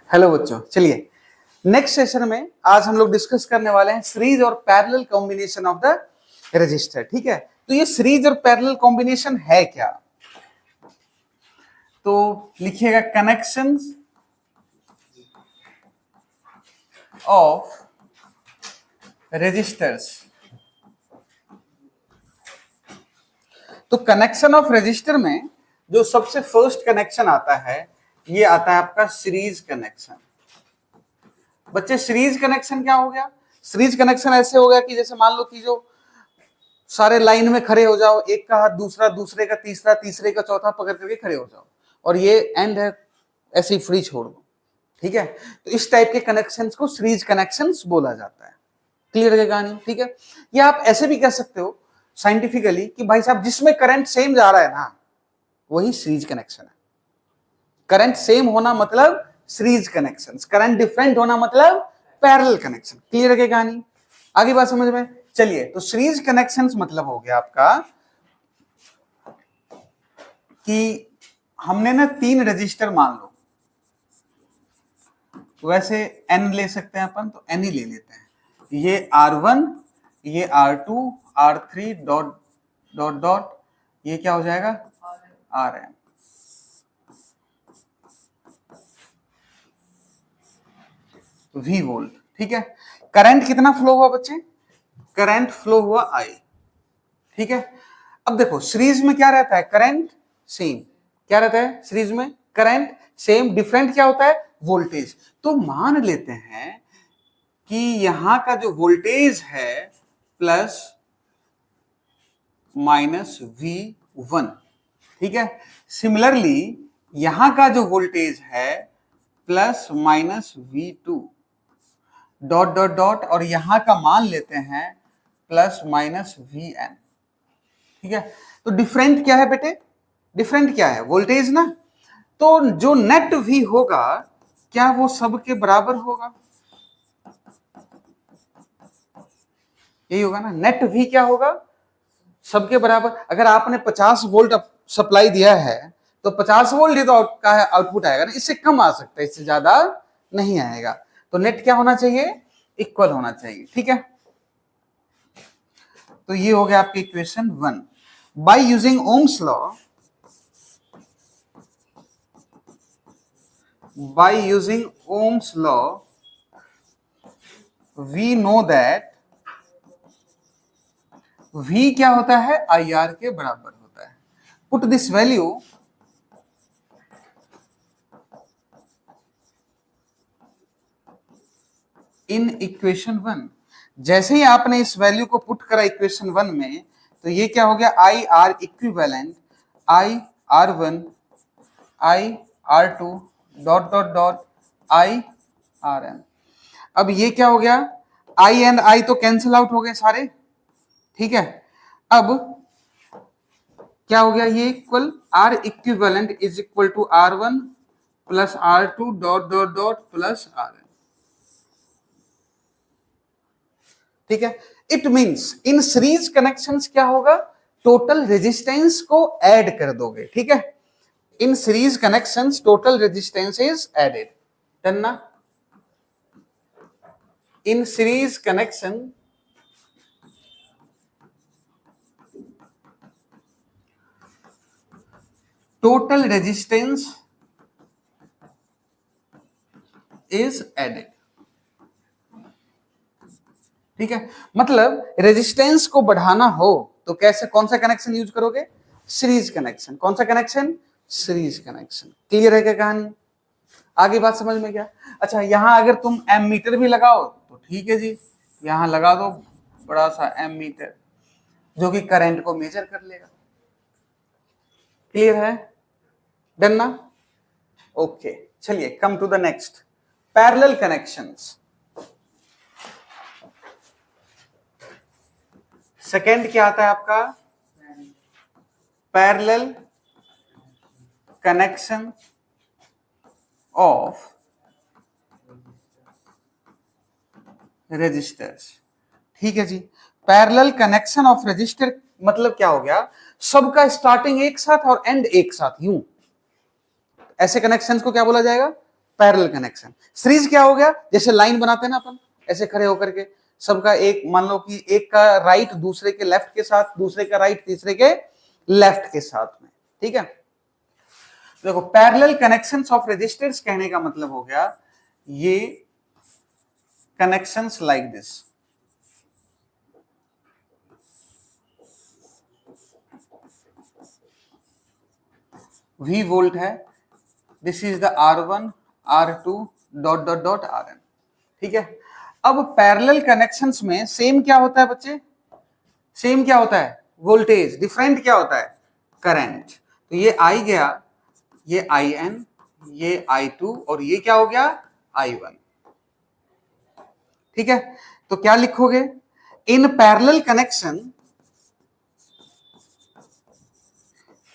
Hello बच्चों, चलिए next session में आज हम लोग डिस्कस करने वाले हैं सीरीज और parallel combination of the register. ठीक है, तो ये सीरीज और पैरेलल कॉम्बिनेशन है क्या? तो लिखिएगा कनेक्शंस ऑफ रजिस्टर्स। तो कनेक्शन ऑफ रजिस्टर में जो सबसे फर्स्ट कनेक्शन आता है ये आता है आपका सीरीज कनेक्शन। बच्चे सीरीज कनेक्शन क्या हो गया? सीरीज कनेक्शन ऐसे हो गया कि जैसे मान लो कि जो सारे लाइन में खड़े हो जाओ, एक का हाथ दूसरा, दूसरे का तीसरा, तीसरे का चौथा पकड़ करके खड़े हो जाओ और ये एंड है, ऐसे ही फ्री छोड़ दो। ठीक है, तो इस टाइप के कनेक्शंस को सीरीज कनेक्शंस बोला जाता है। क्लियर है कहानी? ठीक है, या आप ऐसे भी कह सकते हो साइंटिफिकली कि भाई साहब जिसमें करंट सेम जा रहा है ना वही सीरीज कनेक्शन है। करंट सेम होना मतलब सीरीज कनेक्शन, करंट डिफरेंट होना मतलब पैरेलल कनेक्शन। क्लियर है कहानी? आगे बात समझ में? चलिए, तो सीरीज कनेक्शंस मतलब हो गया आपका कि हमने ना 3 रजिस्टर मान लो, वैसे n ले सकते हैं अपन, तो n ही ले लेते हैं। ये R1, ये R2, R3 dot dot dot, ये क्या हो जाएगा? Rn। V volt. ठीक है, करंट कितना फ्लो हुआ बच्चे? करंट फ्लो हुआ I। ठीक है, अब देखो सीरीज में क्या रहता है? Current same. क्या रहता है सीरीज में? करंट सेम, डिफरेंट क्या होता है? वोल्टेज। तो मान लेते हैं कि यहां का जो वोल्टेज है प्लस माइनस V1। ठीक है, सिमिलरली यहां का जो वोल्टेज है plus minus V2 dot dot dot, और यहां का मान लेते हैं प्लस माइनस Vn। ठीक है, तो डिफरेंट क्या है बेटे? डिफरेंट क्या है? वोल्टेज ना। तो जो नेट V होगा क्या वो सबके बराबर होगा? यही होगा ना, नेट V क्या होगा? सबके बराबर। अगर आपने 50 वोल्ट सप्लाई दिया है तो 50 वोल्ट ही तो आउटपुट आएगा ना, इससे कम आ सकता है, इससे ज्यादा नहीं आएगा। तो नेट क्या होना चाहिए? इक्वल होना चाहिए। ठीक है, तो ये हो गया आपकी equation 1। Bye using Ohm's law, by using Ohm's law we know that V क्या होता है? IR के बराबर होता है। Put this value in equation 1। जैसे ही आपने इस वैल्यू को पुट करा इक्वेशन 1 में, तो ये क्या हो गया? IR equivalent IR1 IR2 dot dot dot IRN। अब ये क्या हो गया? I एंड I तो कैंसिल आउट हो गए सारे। ठीक है, अब क्या हो गया? ये equal R equivalent is equal to R1 plus R2 dot dot dot plus RN। ठीक है, it means in series connections क्या होगा? टोटल रेजिस्टेंस को ऐड कर दोगे। ठीक है, in series connections total resistance is added. Done ना? In series connection total resistance is added. ठीक है, मतलब रेजिस्टेंस को बढ़ाना हो तो कैसे, कौन सा कनेक्शन यूज करोगे? Series connection. कौन सा कनेक्शन? Series connection. क्लियर है क्या कहानी? आगे बात समझ में क्या? अच्छा, यहां अगर तुम एमीटर भी लगाओ तो ठीक है जी, यहां लगा दो बड़ा सा एमीटर जो कि करंट को मेजर कर लेगा। क्लियर है? डन ना? ओके, चलिए come to the next, parallel connections. Second क्या आता है आपका? Parallel connection of registers. ठीक है जी, पैरेलल कनेक्शन ऑफ रजिस्टर मतलब क्या हो गया? सबका स्टार्टिंग एक साथ और एंड एक साथ, यूं। ऐसे कनेक्शंस को क्या बोला जाएगा? Parallel connection. सीरीज क्या हो गया, जैसे लाइन बनाते हैं ना अपन ऐसे खड़े होकर के, सबका एक मान लो कि एक का राइट दूसरे के लेफ्ट के साथ, दूसरे का राइट तीसरे के लेफ्ट के साथ में, ठीक है। देखो पैरेलल कनेक्शंस ऑफ रजिस्टर्स कहने का मतलब हो गया ये connections like this, V volt है, this is the R1 R2 dot dot dot Rn, ठीक है। अब पैरेलल कनेक्शंस में सेम क्या होता है बच्चे, सेम क्या होता है वोल्टेज, डिफरेंट क्या होता है करंट। तो ये I गया, ये IN, ये I2 और ये क्या हो गया I1, ठीक है। तो क्या लिखोगे, in parallel connection,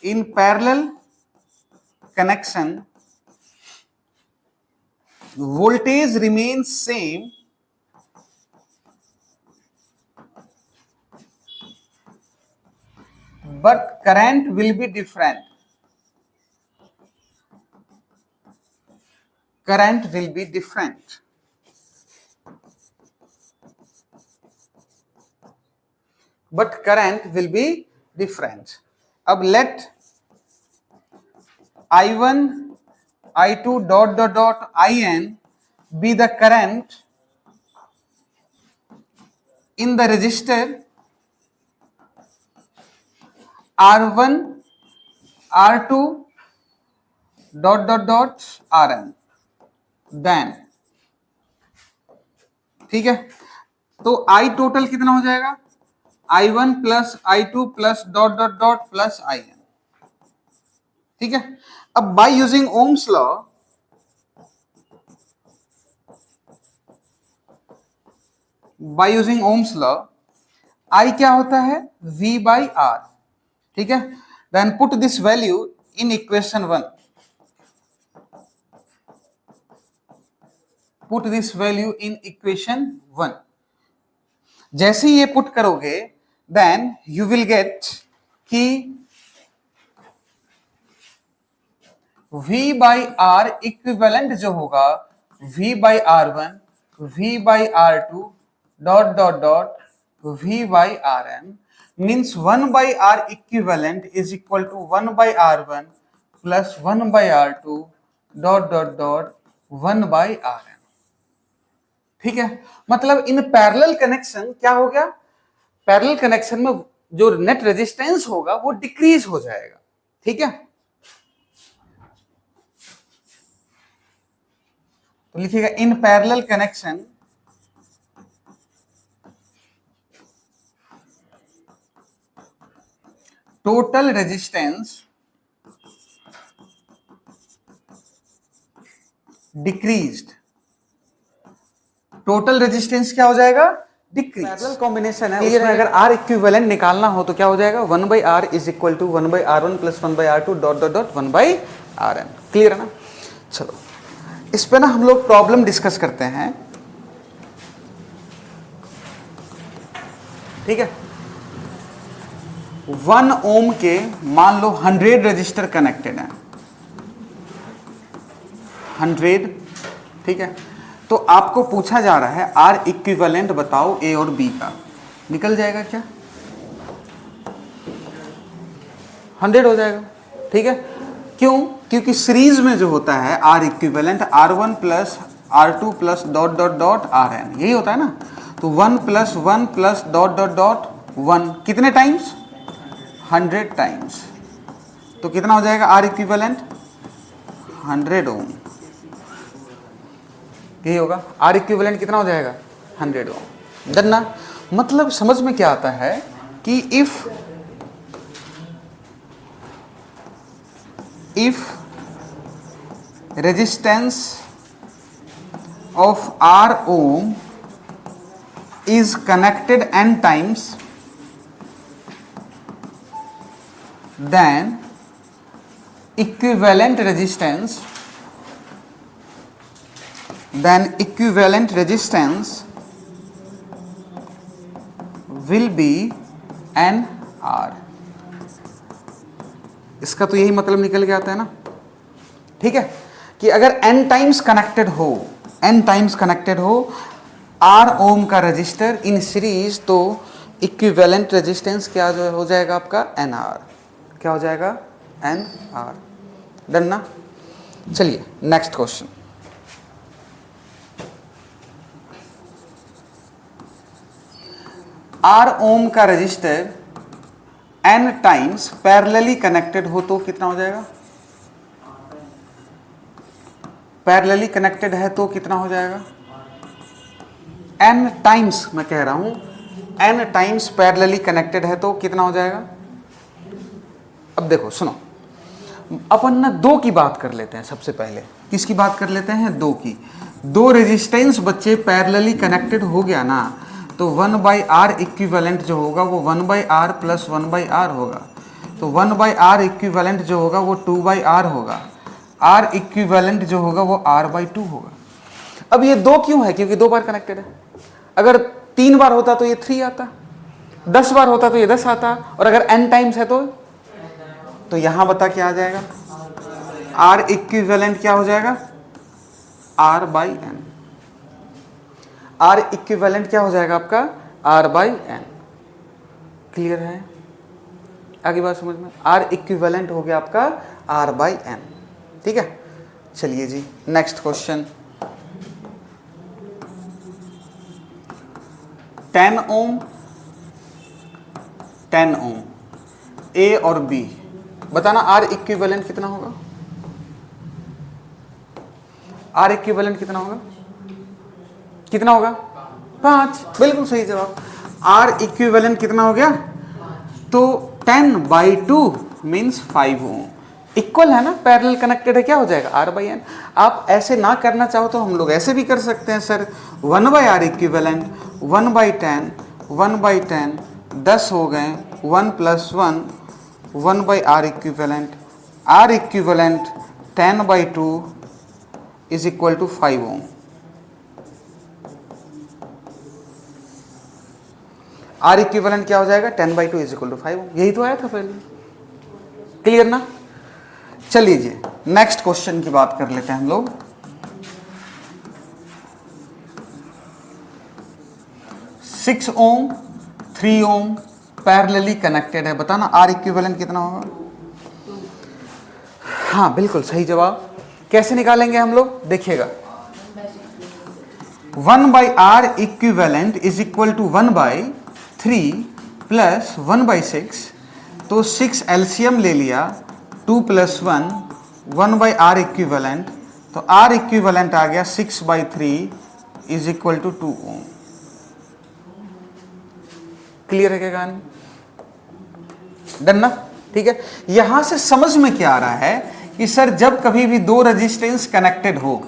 in parallel connection voltage remains same but current will be different, current will be different, but current will be different. अब let I1 I2 dot dot dot IN be the current in the resistor R1 R2 dot dot dot Rn, then ठीक है। तो I total कितना हो जाएगा, I1 plus I2 plus dot dot dot plus IN, ठीक है। अब by using Ohm's law, by using Ohm's law I क्या होता है V बाई R, ठीक है। Then put this value in equation 1, put this value in equation 1। जैसे ही ये पुट करोगे देन यू विल गेट कि V बाई आर इक्विवेलेंट जो होगा V by R1 V by R2 dot dot dot V by Rn means 1 by R equivalent is equal to 1 by R1 plus 1 by R2 dot dot dot 1 by Rn, ठीक है। मतलब in parallel connection क्या हो गया, parallel connection में जो net resistance होगा वो डिक्रीज हो जाएगा, ठीक है। तो लिखिएगा in parallel connection total resistance decreased, total resistance क्या हो जाएगा डिक्रीज। पैरेलल कॉम्बिनेशन है, उसमें अगर R इक्विवेलेंट निकालना हो तो क्या हो जाएगा 1 by R is equal to 1 by R1 plus 1 by R2 dot dot dot 1 by Rn, clear है ना। चलो इस पे ना हम लोग प्रॉब्लम डिस्कस करते हैं, ठीक है। 1 ओम के मान लो 100 रजिस्टर कनेक्टेड हैं, 100, ठीक है। तो आपको पूछा जा रहा है R इक्विवेलेंट बताओ A और B का, निकल जाएगा क्या 100 हो जाएगा, ठीक है। क्यों, क्योंकि सीरीज में जो होता है R equivalent R1 plus R2 plus dot dot dot Rn, यही होता है ना। तो 1 प्लस डॉट डॉट डॉट 1 कितने टाइम्स 100 टाइम्स, तो कितना हो जाएगा R इक्विवेलेंट 100 ओम, यही होगा R इक्विवेलेंट कितना हो जाएगा 100 ओम, डन ना। मतलब समझ में क्या आता है कि if resistance of R ohm is connected n times, then equivalent resistance will be n R। इसका तो यही मतलब निकल के आता है ना, ठीक है। कि अगर n टाइम्स कनेक्टेड हो R ओम का रजिस्टर इन सीरीज, तो इक्विवेलेंट रेजिस्टेंस क्या हो जाएगा आपका NR। क्या हो जाएगा? NR। डन ना? चलिए नेक्स्ट क्वेश्चन। R ओम का register n times parallelly connected हो तो कितना हो जाएगा? पैरेलली कनेक्टेड है तो कितना हो जाएगा? n टाइम्स, मैं कह रहा हूं n टाइम्स पैरेलली कनेक्टेड है तो कितना हो जाएगा? अब देखो सुनो, अपन ना दो की बात कर लेते हैं सबसे पहले। किसकी बात कर लेते हैं? दो की। दो रेजिस्टेंस बच्चे पैरेलली कनेक्टेड हो गया ना, तो 1/r इक्विवेलेंट जो होगा वो 1/r प्लस 1/r होगा। तो 1/r इक्विवेलेंट जो होगा वो 2/r होगा। r इक्विवेलेंट जो होगा वो r/2 होगा। अब ये दो क्यों है? क्योंकि दो बार कनेक्टेड है। अगर 3 बार होता तो ये 3 आता, 10 बार होता तो ये 10 आता, और अगर n टाइम्स है तो यहां बता क्या आ जाएगा? r इक्विवेलेंट क्या हो जाएगा? r/n। r इक्विवेलेंट क्या हो जाएगा आपका? r/n। क्लियर है? आगे बात समझ में? r इक्विवेलेंट हो गया आपका r/n। ठीक है, चलिए जी नेक्स्ट क्वेश्चन। 10 ओम A और B, बताना R इक्विवेलेंट कितना होगा? R इक्विवेलेंट कितना होगा? कितना होगा? 5। बिल्कुल सही जवाब। R इक्विवेलेंट कितना हो गया? तो 10/2 मीन्स 5 ओम। इक्वल है ना, पैरेलल कनेक्टेड है, क्या हो जाएगा? r/n। आप ऐसे ना करना चाहो तो हम लोग ऐसे भी कर सकते हैं सर। 1/r इक्विवेलेंट 1/10 1/10 10 हो गए, 1 + 1 1/r equivalent. r equivalent 10/2 is equal to 5 ohm. r equivalent क्या हो जाएगा? 10/2 इज इक्वल टू 5 ओम। यही तो आया था पहले। क्लियर ना? चलिए जी नेक्स्ट क्वेश्चन की बात कर लेते हैं हम लोग। 6 ओम 3 ओम पैरेलली कनेक्टेड है, बताना R इक्विवेलेंट कितना होगा? हाँ बिल्कुल सही जवाब। कैसे निकालेंगे हम लोग? देखिएगा, 1/r equivalent is equal to 1/3 plus 1/6। तो 6 एलसीएम ले लिया, 2 + 1 1/r इक्विवेलेंट। तो R इक्विवेलेंट आ गया 6/3 is equal to 2 ohm. Clear है क्या कहानी? डन ना? ठीक है। यहां से समझ में क्या आ रहा है कि सर जब कभी भी दो रेजिस्टेंस कनेक्टेड हो,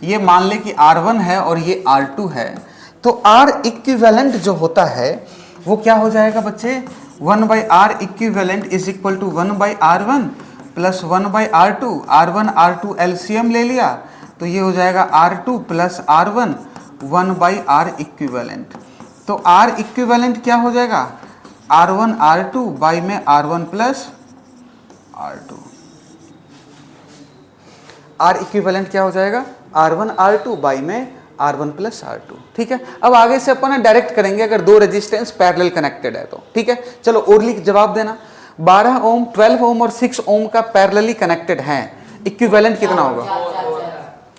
ये मान ले कि R1 है और ये R2 है, तो R इक्विवेलेंट जो होता है वो क्या हो जाएगा बच्चे? 1/r equivalent is equal to 1/r1 plus 1/r2। R1 R2 LCM ले लिया, तो ये हो जाएगा R2 plus R1 1/r equivalent. तो R इक्विवेलेंट क्या हो जाएगा? R1 R2 बाई में R1 plus R2। R equivalent क्या हो जाएगा? R1 R2 बाई में R1 प्लस R2। ठीक है, अब आगे से अपन डायरेक्ट करेंगे अगर दो रेजिस्टेंस पैरेलल कनेक्टेड है तो। ठीक है, चलो ओरली जवाब देना। 12 ओम 12 ओम और 6 ओम का पैरेलली कनेक्टेड है, इक्विवेलेंट कितना होगा?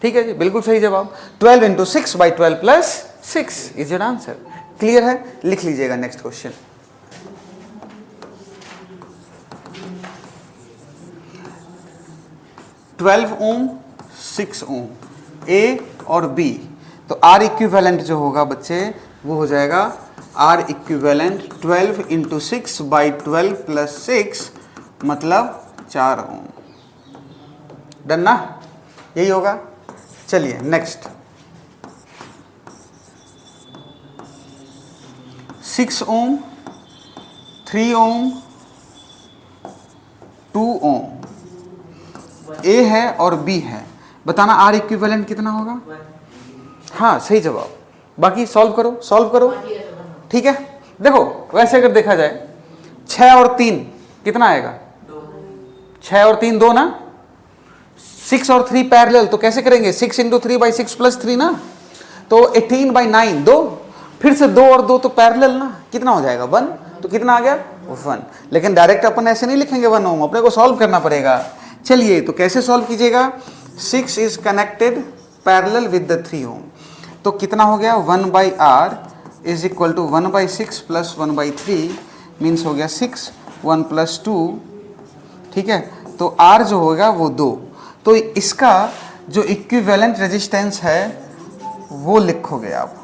ठीक है जी, बिल्कुल सही जवाब। 12 × 6/12 plus 6 is your answer. Clear है? लिख लीजिएगा next question. Twelve ohm 6 ohm A और B, तो R इक्विवेलेंट जो होगा बच्चे वो हो जाएगा R इक्विवेलेंट 12 × 6/12 प्लस 6 मतलब 4 ओम। डन ना? यही होगा। चलिए next. 6 Om 3 Om 2 Om A है और B है, बताना R इक्विवेलेंट कितना होगा? हाँ सही जवाब। बाकी सॉल्व करो। ठीक है, देखो वैसे अगर देखा जाए 6 और 3 कितना आएगा? 6 और 3 2 ना, 6 और 3 पैरेलल, तो कैसे करेंगे 6 इंटू 3 बाई 6 प्लस 3 ना, तो 18 बाई 9 2, फिर से 2 और 2 तो पैरेलल ना, कितना हो जाएगा 1, तो कितना आ गया 1। लेकिन डायरेक्ट अपन ऐसे नहीं लिखेंगे 1 ओम, अपने को सॉल्व करना पड़ेगा। चलिए तो कैसे सॉल्व कीजिएगा, 6 is connected parallel with the 3 ohm, तो कितना हो गया 1 by R is equal to 1 by 6 plus 1 by 3 means हो गया 6, 1 प्लस 2, ठीक है। तो R जो होगा वो 2, तो इसका जो इक्विवेलेंट रेजिस्टेंस है वो लिखोगे आप,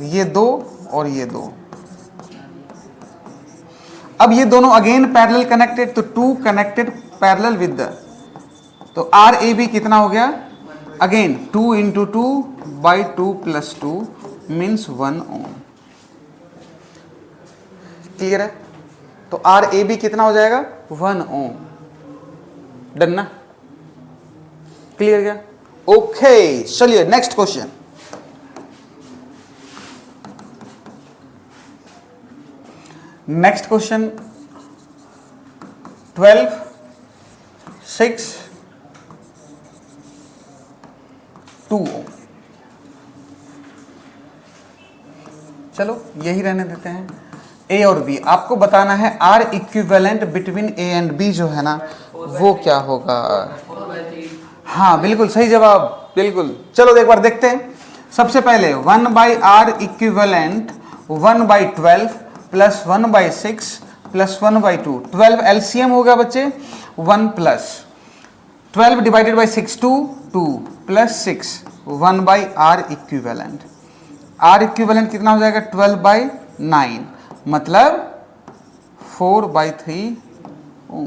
ये 2 और ये 2। अब ये दोनों अगेन पैरेलल कनेक्टेड, तो 2 कनेक्टेड पैरेलल विद द, तो RAB कितना हो गया again 2 into 2 by 2 plus 2 means 1 ohm. Clear है, तो RAB कितना हो जाएगा 1 ओम। डन ना, क्लियर गया, ओके। चलिए next question, next question 12, 6, 2 ohm. चलो यही रहने देते हैं। ए और बी आपको बताना है, R equivalent between A and B जो है ना वो क्या होगा। हाँ बिल्कुल सही जवाब, बिल्कुल। चलो एक बार देखते हैं। सबसे पहले 1 by R equivalent 1 by 12 plus 1 by 6 plus 1 by 2, 12 LCM होगा बच्चे 1 plus 12 divided by 6 2 plus 6 1 by R equivalent. R equivalent कितना हो जाएगा 12 बाई 9 मतलब 4 बाई 3 ओम।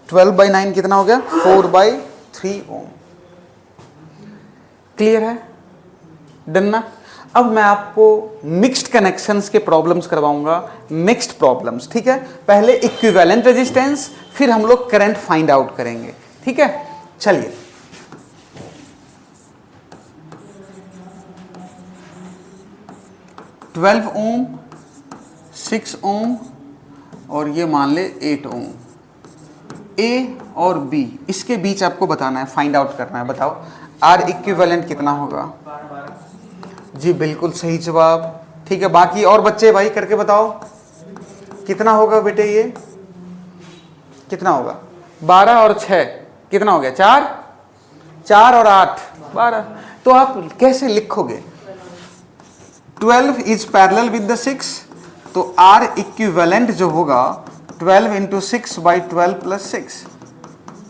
12 बाई 9 कितना हो गया 4 बाई 3 ओम। क्लियर है, डन ना। अब मैं आपको मिक्स्ड कनेक्शंस के प्रॉब्लम्स करवाऊंगा, मिक्स्ड प्रॉब्लम्स, ठीक है। पहले इक्विवेलेंट रेजिस्टेंस, फिर हम लोग करंट फाइंड आउट करेंगे, ठीक है। चलिए 12 ओम, 6 ओम और ये मान ले 8 ओम। ए और बी इसके बीच आपको बताना है, फाइंड आउट करना है। बताओ आर इक्विवेलेंट कितना होगा। जी बिल्कुल सही जवाब, ठीक है। बाकी और बच्चे भाई करके बताओ कितना होगा बेटे, ये कितना होगा 12 और 6 कितना हो गया 4, 4 और 8 12। तो आप कैसे लिखोगे 12 इज पैरेलल विद द 6, तो आर इक्विवेलेंट जो होगा 12 इंटू 6 बाई 12 प्लस 6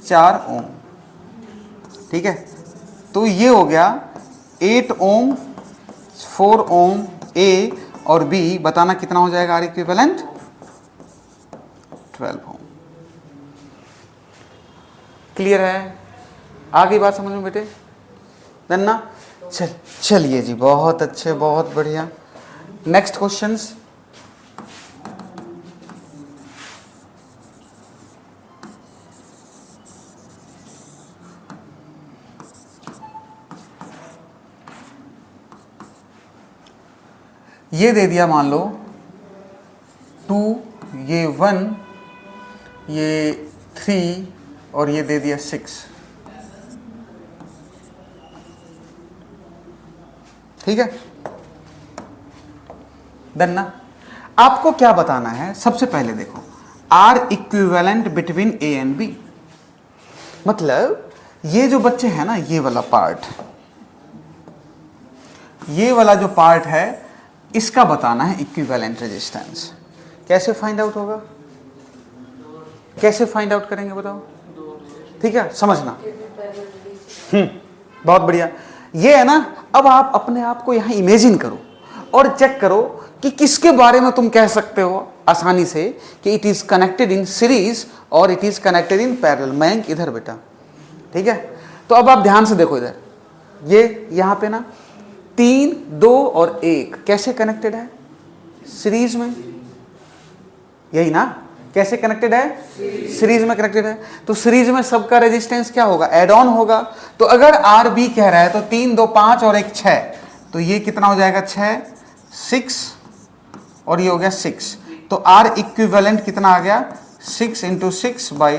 4 ओम, ठीक है। तो ये हो गया 8 ओम 4 ओम ए और बी, बताना कितना हो जाएगा आर इक्विवेलेंट 12 ओम। क्लियर है, आगे बात समझ में बेटे, डन ना। चलिए जी, बहुत अच्छे, बहुत बढ़िया। नेक्स्ट क्वेश्चंस, ये दे दिया मान लो 2, ये 1, ये 3 और ये दे दिया 6, ठीक है। डन ना। आपको क्या बताना है, सबसे पहले देखो R equivalent between A and B, मतलब ये जो बच्चे हैं ना, ये वाला पार्ट, ये वाला जो पार्ट है इसका बताना है इक्विवेलेंट रेजिस्टेंस। कैसे फाइंड आउट होगा, कैसे फाइंड आउट करेंगे बताओ, ठीक है, समझना। बहुत बढ़िया। ये है ना, अब आप अपने आप को यहां इमेजिन करो और चेक करो कि किसके बारे में तुम कह सकते हो आसानी से कि it is connected in series और it is connected in parallel. Mayank इधर बेटा, ठीक है। तो अब आप ध्यान से देखो इधर, ये यहां पे ना 3, 2 और 1 कैसे कनेक्टेड है सीरीज में, यही ना, कैसे कनेक्टेड है सीरीज में कनेक्टेड है। तो सीरीज में सबका रेजिस्टेंस क्या होगा, एड ऑन होगा। तो अगर आर बी कह रहा है तो 3, 2, 5 और 1 6, तो ये कितना हो जाएगा 6, 6 और ये हो गया 6। तो आर इक्विवेलेंट कितना आ गया 6 इंटू 6 बाई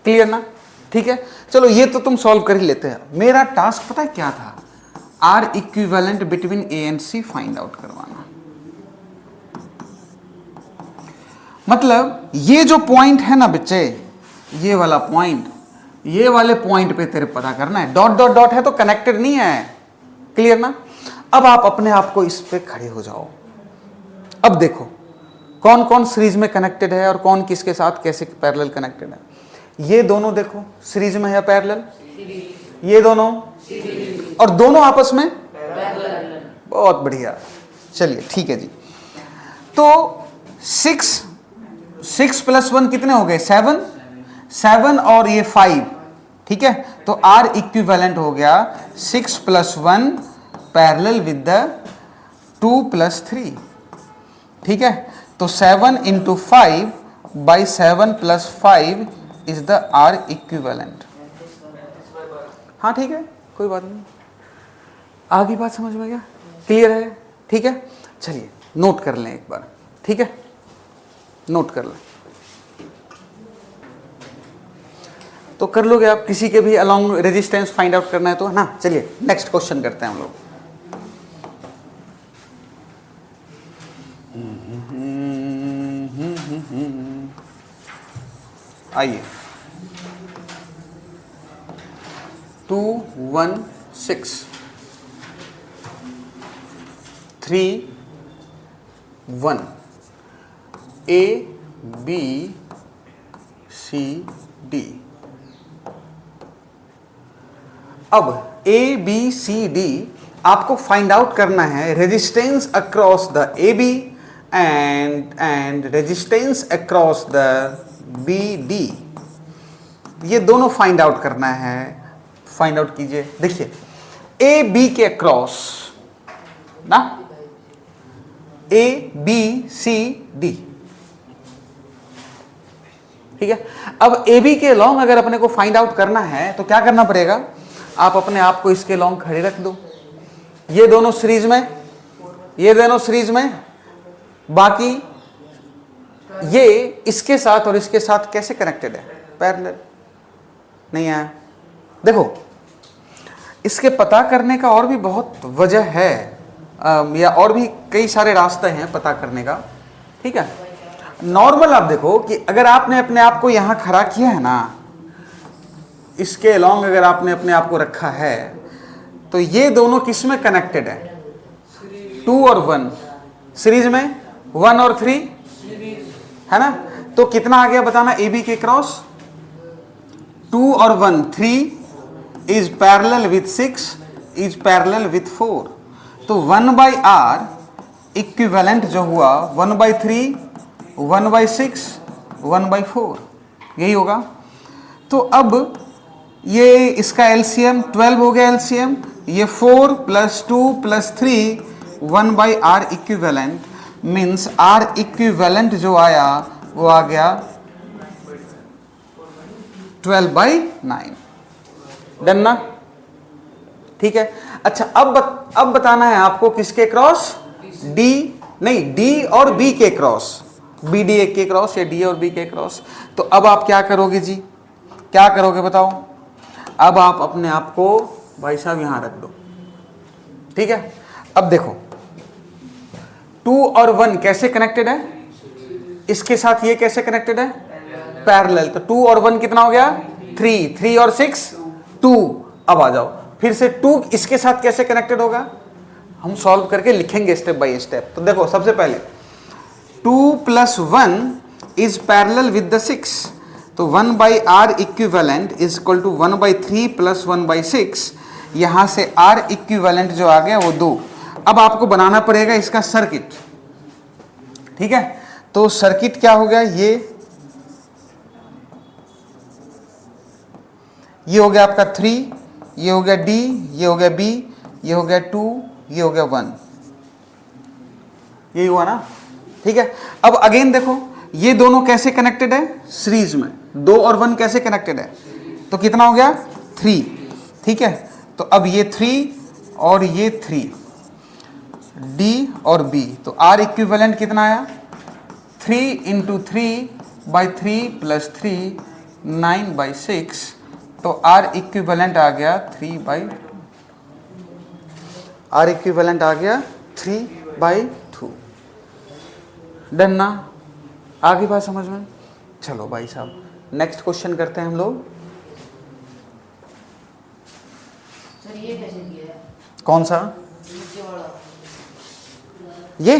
क्लियर ना? ठीक है, चलो ये तो तुम सॉल्व कर ही लेते हैं। मेरा टास्क पता है क्या था? R equivalent between A and C find out करवाना। मतलब ये जो पॉइंट है ना बच्चे, ये वाला पॉइंट, ये वाले पॉइंट पे तेरे पता करना है। डॉट डॉट डॉट है तो कनेक्टेड नहीं है। क्लियर ना? अब आप अपने आप को इस पे खड़े हो जाओ। अब देखो कौन कौन सीरीज में कनेक्टेड है और कौन किसके साथ कैसे पैरेलल कनेक्टेड है। ये दोनों देखो सीरीज में है पैरेलल, ये दोनों और दोनों आपस में पैरेलल। बहुत बढ़िया, चलिए ठीक है जी। तो 6 प्लस 1 कितने हो गए? 7 और ये 5, ठीक है। तो आर इक्विवेलेंट हो गया 6 plus 1 parallel with the 2 plus 3, ठीक है। तो 7 into 5 by 7 plus 5 is the R equivalent. हाँ ठीक है, कोई बात नहीं, आगे बात समझ में गया? क्लियर है? ठीक है, चलिए नोट कर लें एक बार, ठीक है, नोट कर लें। तो कर लोगे आप, किसी के भी अलोंग रेजिस्टेंस फाइंड आउट करना है तो, है ना? चलिए नेक्स्ट क्वेश्चन करते हैं हम लोग। आइए 2 1 6 3 1 A B C D। अब A B C D आपको फाइंड आउट करना है resistance across the A B and resistance across the B D. ये दोनों फाइंड आउट करना है। फाइंड आउट कीजिए। देखिए ए बी के अक्रॉस ना, ए बी सी डी, ठीक है। अब ए बी के लॉन्ग अगर अपने को फाइंड आउट करना है तो क्या करना पड़ेगा? आप अपने आप को इसके लॉन्ग खड़े रख दो। ये दोनों सीरीज में, ये दोनों सीरीज में, बाकी ये इसके साथ और इसके साथ कैसे कनेक्टेड है? पैरेलल। नहीं आया? देखो इसके पता करने का और भी बहुत वजह है, या और भी कई सारे रास्ते हैं पता करने का, ठीक है। नॉर्मल आप देखो कि अगर आपने अपने आप को यहां खड़ा किया है ना, इसके अलोंग अगर आपने अपने आप को रखा है, तो ये दोनों किस में कनेक्टेड है? 2 और 1 सीरीज में, 1 और 3, है ना। तो कितना आ गया बताना? ए बी के क्रॉस 2 और 1 3 is parallel with 6 is parallel with 4। तो 1/r इक्विवेलेंट जो हुआ 1/3 1/6 1/4, यही होगा। तो अब ये इसका एलसीएम 12 हो गया। एलसीएम ये 4 + 2 + 3 1/r equivalent means r equivalent जो आया वो आ गया 12/9। डन ना? ठीक है। अच्छा अब बताना है आपको किसके क्रॉस? डी नहीं, डी और बी के क्रॉस, बी डी के क्रॉस या डी और बी के क्रॉस। तो अब आप क्या करोगे जी? क्या करोगे बताओ? अब आप अपने आप को भाई साहब यहां रख दो, ठीक है। अब देखो 2 और 1 कैसे कनेक्टेड है? इसके साथ ये कैसे कनेक्टेड है? पैरेलल। तो 2 और 1 कितना हो गया? 3 और 6 2। अब आ जाओ फिर से 2 इसके साथ कैसे कनेक्टेड होगा? हम सॉल्व करके लिखेंगे स्टेप बाय स्टेप। तो देखो सबसे पहले 2 + 1 इज पैरेलल विद द 6। तो 1/r equivalent is equal to 1/3 + 1/6। यहां से r इक्विवेलेंट जो आ गया वो 2। अब आपको बनाना पड़ेगा इसका सर्किट, ठीक है। तो सर्किट क्या हो गया? ये हो गया आपका 3, ये हो गया D, ये हो गया B, ये हो गया 2, ये हो गया 1, यही हुआ ना, ठीक है। अब अगेन देखो ये दोनों कैसे कनेक्टेड है? सीरीज में। 2 और 1 कैसे कनेक्टेड है? तो कितना हो गया? 3, ठीक है। तो अब ये 3 और ये 3, D और B, तो R इक्विवेलेंट कितना आया? 3 × 3/3 + 3 9/6, तो R इक्विवेलेंट आ गया 3/2। डन ना? आगे बात समझ में? चलो भाई साहब नेक्स्ट क्वेश्चन करते हैं हम लोग। सर ये कैसे दिया है? कौन सा? नीचे वाला। ये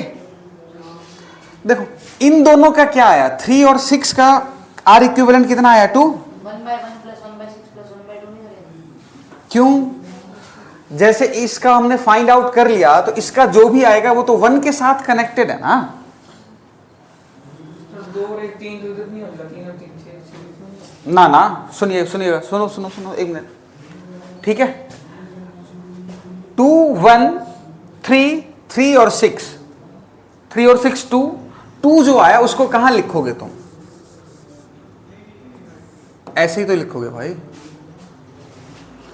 देखो, इन दोनों का क्या आया? 3 और 6 का R इक्विवेलेंट कितना आया? 2। 1/1 + 1/6 + 1/2 नहीं करेगा? क्यों? जैसे इसका हमने फाइंड आउट कर लिया तो इसका जो भी आएगा वो तो 1 के साथ कनेक्टेड है ना। 2 और 1 3 तो इधर नहीं होगा, 3 और 3 6 ना ना, सुनिए सुनिएगा, सुनो सुनो सुनो एक मिनट, ठीक है। 2 1 3 3 और 6, 3 और 6 2 जो आया उसको कहां लिखोगे तुम? ऐसे ही तो लिखोगे भाई।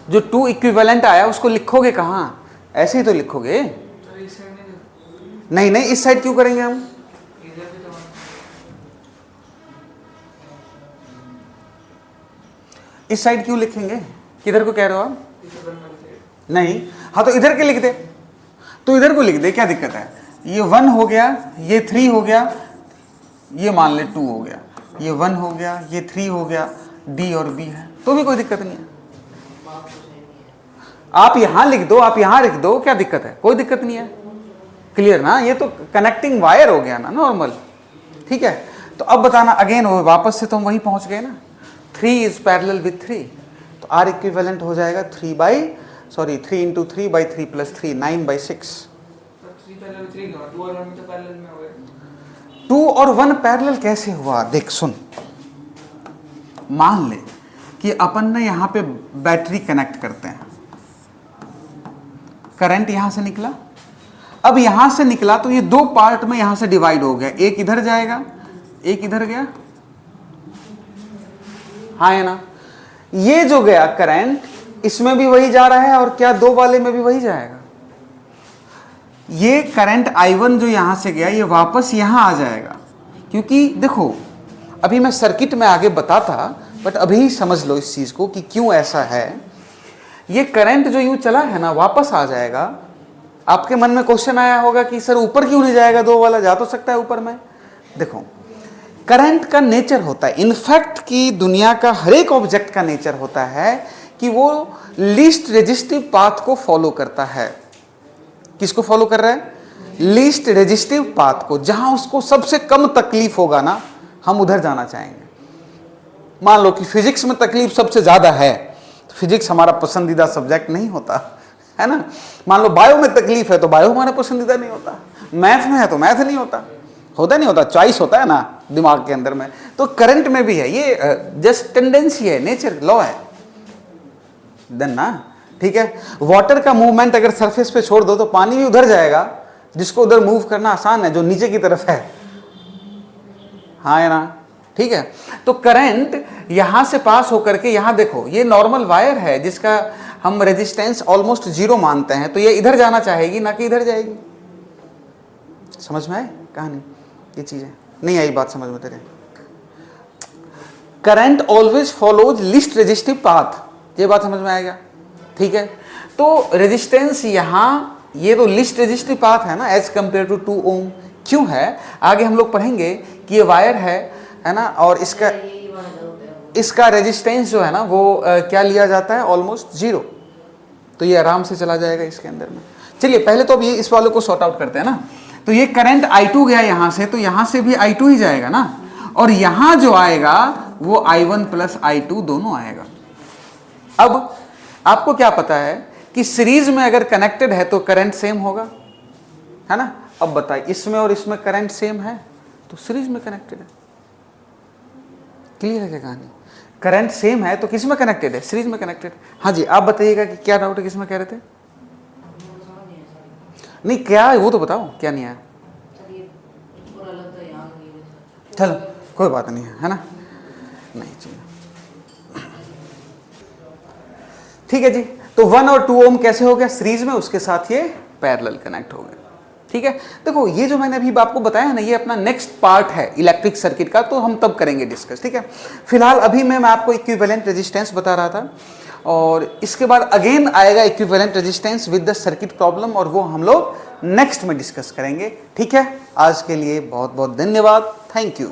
जो 2 इक्विवेलेंट आया उसको लिखोगे कहां? ऐसे ही तो लिखोगे। नहीं नहीं, इस साइड क्यों करेंगे हम? इस साइड क्यों लिखेंगे? किधर को कह रहे हो आप? नहीं, हाँ तो इधर के लिख दे, तो इधर को लिख दे, क्या दिक्कत है? ये 1 हो गया, ये 3 हो गया, ये मान ले 2 हो गया, ये 1 हो गया, ये 3 हो गया, D और B है, तो भी कोई दिक्कत नहीं है। आप यहां लिख दो, आप यहां लिख दो, क्या दिक्कत है? कोई दिक्कत नहीं है। क्लियर ना? ये तो कनेक्टिंग वायर हो गया ना, नॉर्मल। ठीक है, तो अब बताना अगेन, वापस से तो हम वहीं पहुंच गए ना। 3 इज पैरेलल विथ 3, तो R इक्विवेलेंट हो जाएगा 3 × 3 + 3 9/6। 2 और 1 पैरेलल कैसे हुआ? देख सुन, मान ले कि अपन ने यहां पे बैटरी कनेक्ट करते हैं, करंट यहां से निकला, अब यहां से निकला तो ये 2 पार्ट में यहां से डिवाइड हो गया, एक इधर जाएगा, एक इधर गया, हाँ है ना? ये जो गया करंट, इसमें भी वही जा रहा है और क्या 2 वाले में भी वही जाएगा। ये करंट I1 जो यहां से गया ये वापस यहां आ जाएगा, क्योंकि देखो अभी मैं सर्किट में आगे बताता, बट अभी समझ लो इस चीज को कि क्यों ऐसा है। ये करंट जो यूं चला है ना वापस आ जाएगा। आपके मन में क्वेश्चन आया होगा कि सर ऊपर क्यों नहीं जाएगा, 2 वाला जा तो सकता है ऊपर में। देखो करंट का नेचर होता है, इनफैक्ट कि दुनिया का हर एक ऑब्जेक्ट का नेचर होता है कि वो लीस्ट रेजिस्टिव पाथ को फॉलो करता है। किसको फॉलो कर रहा है? लीस्ट रेजिस्टिव पाथ को, जहां उसको सबसे कम तकलीफ होगा ना, हम उधर जाना चाहेंगे। मान लो कि फिजिक्स में तकलीफ सबसे ज्यादा है, तो फिजिक्स हमारा पसंदीदा सब्जेक्ट नहीं होता है ना। मान लो बायो में तकलीफ है तो बायो हमारा पसंदीदा नहीं होता, मैथ में है तो मैथ नहीं होता, नहीं होता, चॉइस होता है ना दिमाग के अंदर में। तो करंट में भी है, ये जस्ट टेंडेंसी है, नेचर लॉ है, देन ना। ठीक है, वाटर का मूवमेंट अगर सरफेस पे छोड़ दो तो पानी भी उधर जाएगा जिसको उधर मूव करना आसान है, जो नीचे की तरफ है, हाँ है ना। ठीक है, तो करंट यहां से पास होकर के यहां देखो, ये नॉर्मल वायर है जिसका हम रेजिस्टेंस ऑलमोस्ट 0 मानते हैं, तो ये इधर जाना चाहेगी ना कि इधर जाएगी। समझ में आए कहानी? ये चीजें नहीं आई बात समझ में तेरे? Current always follows least resistive path, ये बात समझ में आएगा? ठीक है, तो रेजिस्टेंस यहां, ये तो लीस्ट रेजिस्टिव पाथ है ना एज कंपेयर टू 2 ओम। क्यों है आगे हम लोग पढ़ेंगे कि ये वायर है ना, और इसका रेजिस्टेंस जो है ना वो क्या लिया जाता है, ऑलमोस्ट 0, तो ये आराम से चला जाएगा इसके अंदर में। चलिए पहले तो अब ये इस वाले को सॉर्ट आउट करते हैं ना। तो ये करंट I2 गया यहां से, तो यहां से भी I2 ही जाएगा ना, और यहां जो आएगा वो I1 + I2 दोनों आएगा। अब आपको क्या पता है कि सीरीज में अगर कनेक्टेड है तो करंट सेम होगा, है ना। अब बताइए इसमें और इसमें करंट सेम है तो सीरीज में कनेक्टेड है। क्लियर है क्या कहानी? करंट सेम है तो किस में कनेक्टेड है? सीरीज में कनेक्टेड। हाँ जी, आप बताइएगा कि क्या डाउट है, किस में कह रहे थे? नहीं क्या है वो तो बताओ, क्या नहीं आया? चलो कोई बात नहीं है ना, नहीं चाहिए। ठीक है जी, तो 1 और 2 ओम कैसे हो गया? सीरीज में, उसके साथ ये पैरेलल कनेक्ट हो गया। ठीक है। देखो ये जो मैंने अभी आपको बताया ना, ये अपना नेक्स्ट पार्ट है इलेक्ट्रिक सर्किट का, तो हम तब करेंगे डिस्कस, ठीक है। फिलहाल अभी मैं आपको इक्विवेलेंट रेजिस्टेंस बता रहा था, और इसके बाद अगेन आएगा equivalent resistance with the circuit problem, और वो हम लोग नेक्स्ट में डिस्कस करेंगे, ठीक है। आज के लिए बहुत बहुत धन्यवाद, थैंक यू।